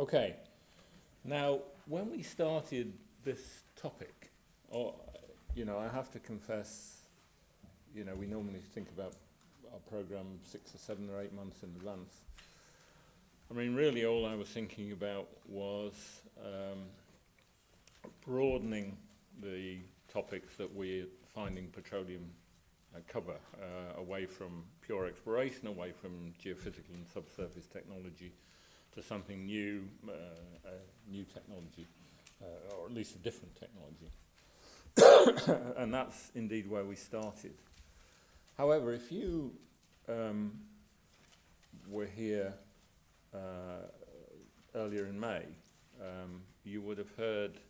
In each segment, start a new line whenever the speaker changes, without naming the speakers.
Okay, now when we started this topic, I have to confess, we normally think about our program 6 or 7 or 8 months in advance. I mean, really all I was thinking about was broadening the topics that we're finding petroleum cover, away from pure exploration, away from geophysical and subsurface technology, to something new, new technology, or at least a different technology. And that's indeed where we started. However, if you were here earlier in May, you would have heard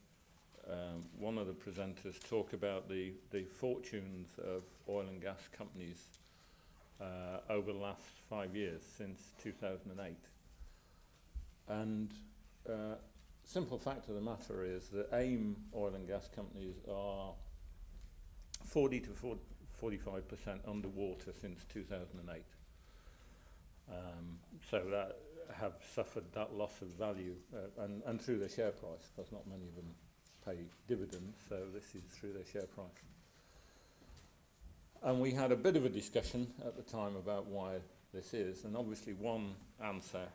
one of the presenters talk about the fortunes of oil and gas companies over the last 5 years, since 2008. And simple fact of the matter is that AIM oil and gas companies are 40 to 45% underwater since 2008. So that have suffered that loss of value, and through their share price, because not many of them pay dividends, so this is through their share price. And we had a bit of a discussion at the time about why this is, and obviously one answer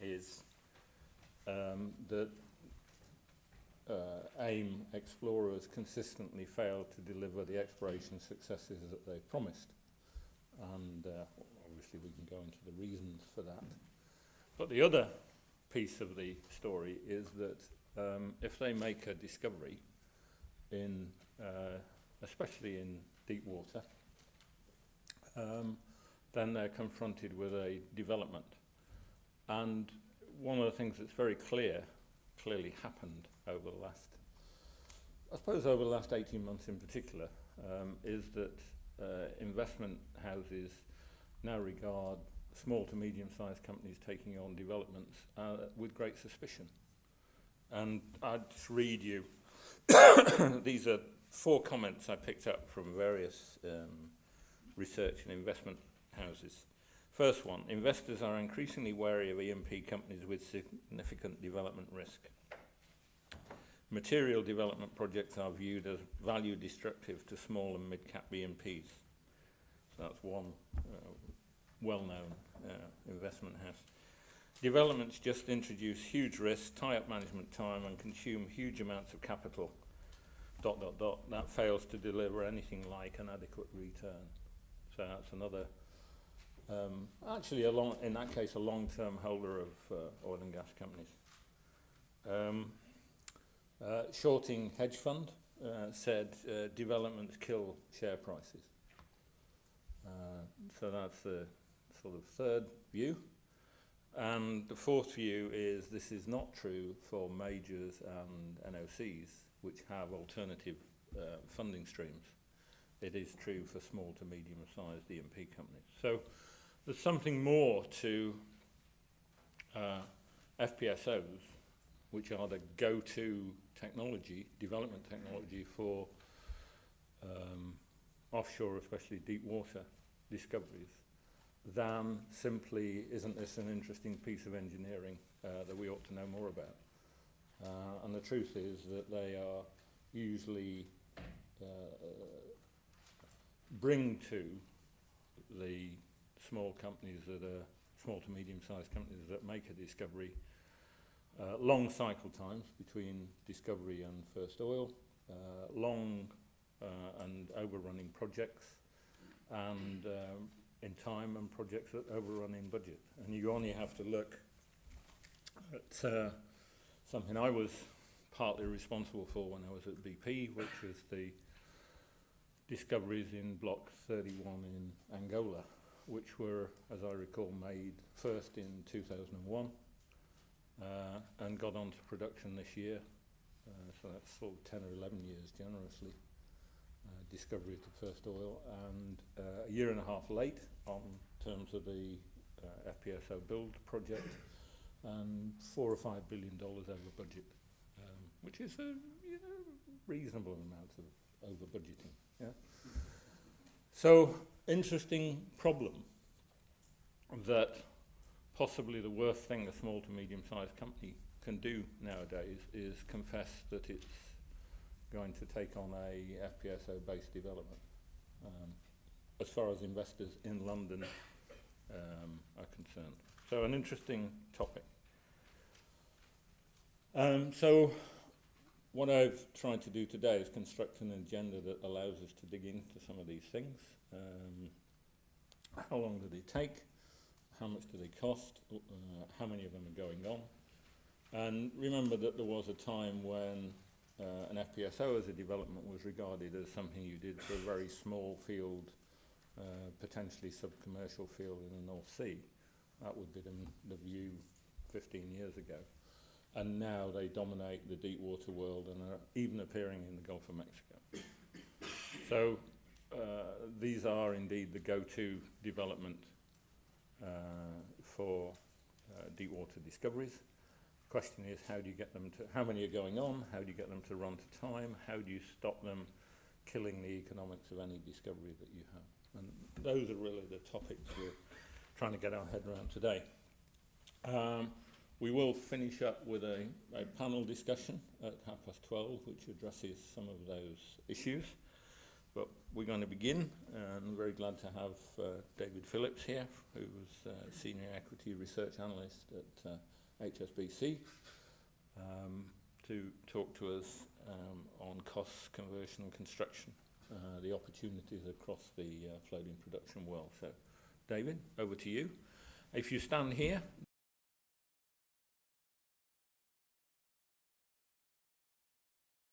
is that AIM explorers consistently fail to deliver the exploration successes that they promised. And obviously we can go into the reasons for that. But the other piece of the story is that if they make a discovery in, especially in deep water, then they're confronted with a development. And one of the things that's very clearly happened over the last 18 months in particular, is that investment houses now regard small to medium-sized companies taking on developments with great suspicion. And I'll just read you, these are 4 comments I picked up from various research and investment houses. First one, investors are increasingly wary of E&P companies with significant development risk. Material development projects are viewed as value destructive to small and mid-cap E&Ps. So that's one well-known investment house. Developments just introduce huge risks, tie up management time, and consume huge amounts of capital, ... That fails to deliver anything like an adequate return. So that's another, actually in that case, a long-term holder of oil and gas companies. Shorting hedge fund said developments kill share prices. So that's the sort of third view. And the fourth view is this is not true for majors and NOCs, which have alternative funding streams. It is true for small to medium-sized E&P companies. So there's something more to FPSOs, which are the go-to technology, development technology for offshore, especially deep water discoveries, than simply, isn't this an interesting piece of engineering that we ought to know more about? And the truth is that they are usually bring to the small companies that are small to medium-sized companies that make a discovery long cycle times between discovery and first oil, long and overrunning projects, and in time, and projects that overrun in budget. And you only have to look at something I was partly responsible for when I was at BP, which was the discoveries in Block 31 in Angola, which were, as I recall, made first in 2001 and got onto production this year. So that's sort of 10 or 11 years generously. Discovery of the first oil, and a year and a half late on terms of the FPSO build project, and $4 or $5 billion over budget, which is a reasonable amount of over budgeting. Yeah. So interesting problem that possibly the worst thing a small to medium-sized company can do nowadays is confess that it's going to take on a FPSO-based development, as far as investors in London are concerned. So an interesting topic. So what I've tried to do today is construct an agenda that allows us to dig into some of these things. How long do they take? How much do they cost? How many of them are going on? And remember that there was a time when an FPSO as a development was regarded as something you did for a very small field, potentially sub-commercial field in the North Sea. That would be the view 15 years ago. And now they dominate the deep water world and are even appearing in the Gulf of Mexico. So these are indeed the go-to development for deep water discoveries. The question is, how do you get them to, how many are going on, how do you get them to run to time, how do you stop them killing the economics of any discovery that you have? And those are really the topics we're trying to get our head around today. We will finish up with a panel discussion at 12:30, which addresses some of those issues. But we're going to begin, and I'm very glad to have David Phillips here, who's Senior Equity Research Analyst at HSBC, to talk to us on costs, conversion and construction, the opportunities across the floating production world. So, David, over to you. If you stand here,